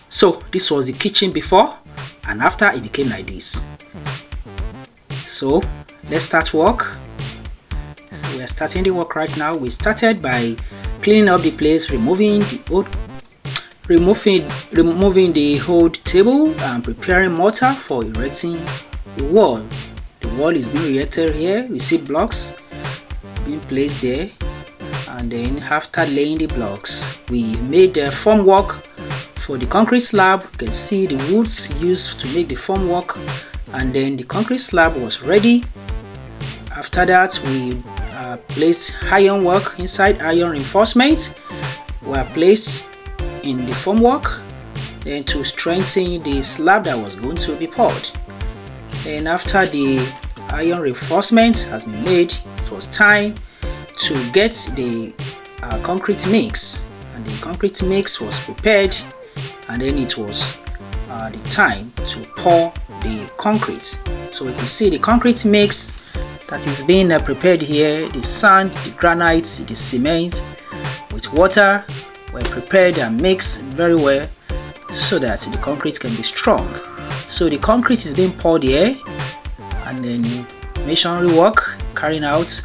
So this was the kitchen before and after it became like this. So let's start work. So we are starting the work right now. We started by cleaning up the place, removing the old table and preparing mortar for erecting the wall. The wall is being erected here. You see blocks being placed there, and then after laying the blocks, we made the formwork for the concrete slab. You can see the woods used to make the formwork, and then the concrete slab was ready. After that, we placed iron work inside. Iron reinforcements were placed in the formwork, then to strengthen the slab that was going to be poured. And after the iron reinforcement has been made, it was time to get the concrete mix, and the concrete mix was prepared, and then it was the time to pour the concrete. So we can see the concrete mix that is being prepared here. The sand, the granite, the cement with water were prepared and mixed very well so that the concrete can be strong. So the concrete is being poured here, and then masonry work carrying out.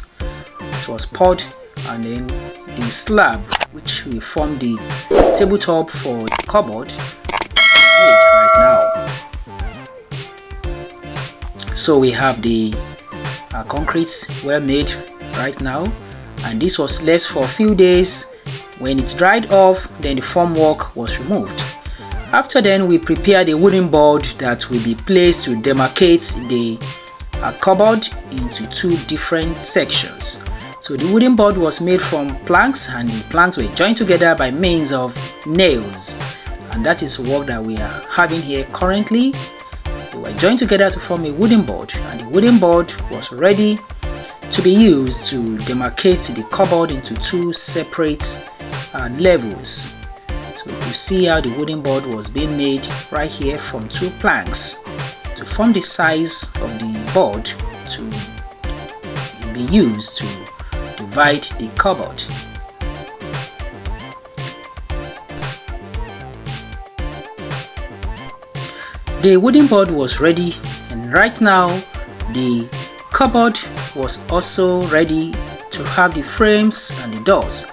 It was poured, and then the slab which will form the tabletop for the cupboard is made right now. So we have the concrete well made right now, and this was left for a few days. When it dried off, then the formwork was removed. After then, we prepared a wooden board that will be placed to demarcate the cupboard into two different sections. So the wooden board was made from planks, and the planks were joined together by means of nails, and that is work that we are having here currently. They were joined together to form a wooden board, and the wooden board was ready to be used to demarcate the cupboard into two separate levels. So you see how the wooden board was being made right here from two planks to form the size of the board to be used to divide the cupboard. The wooden board was ready, and right now the cupboard was also ready to have the frames and the doors.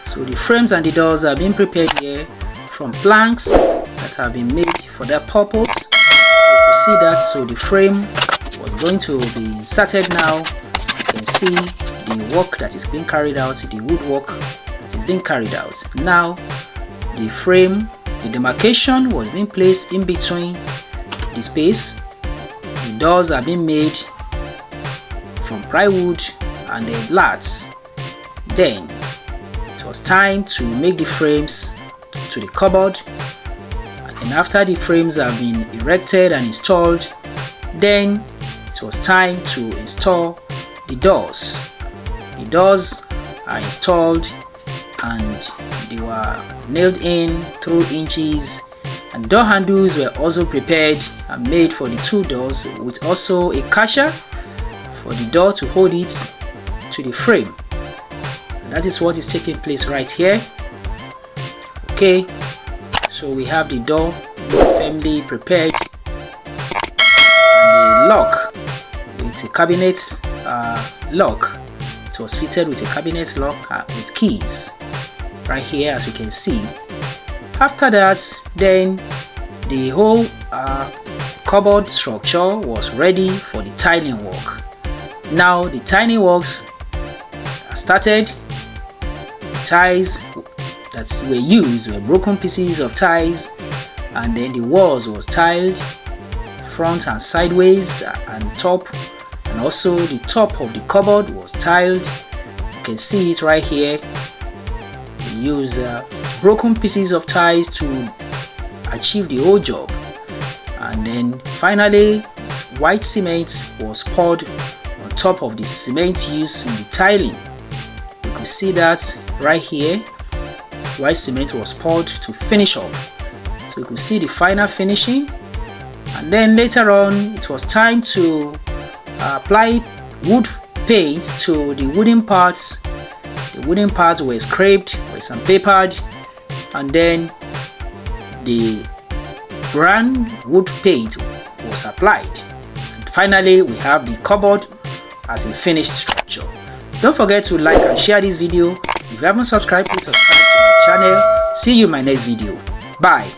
So the frames and the doors are being prepared here from planks that have been made for that purpose. You see that, so the frame was going to be inserted now. You can see the work that is being carried out, the woodwork that is being carried out. Now the frame, the demarcation was being placed in between the space. The doors are being made from plywood and the slats. Then it was time to make the frames to the cupboard, and after the frames have been erected and installed, then it was time to install the doors. The doors are installed, and they were nailed in through inches, and door handles were also prepared and made for the two doors, with also a catcher for the door to hold it to the frame. And that is what is taking place right here. Okay, so we have the door firmly prepared, and the lock with a cabinet lock. It was fitted with a cabinet lock with keys right here, as you can see. After that, then the whole cupboard structure was ready for the tiling work. Now the tiling works started. The tiles that were used were broken pieces of tiles, and then the walls was tiled front and sideways and top, and also the top of the cupboard was tiled. You can see it right here. We use broken pieces of tiles to achieve the whole job, and then finally white cement was poured on top of the cement used in the tiling. You can see that right here. White cement was poured to finish up, so you could see the final finishing. And then later on, it was time to apply wood paint to the wooden parts. The wooden parts were scraped, were sandpapered, and then the brown wood paint was applied. And finally, we have the cupboard as a finished structure. Don't forget to like and share this video. If you haven't subscribed, please subscribe to my channel. See you in my next video. Bye.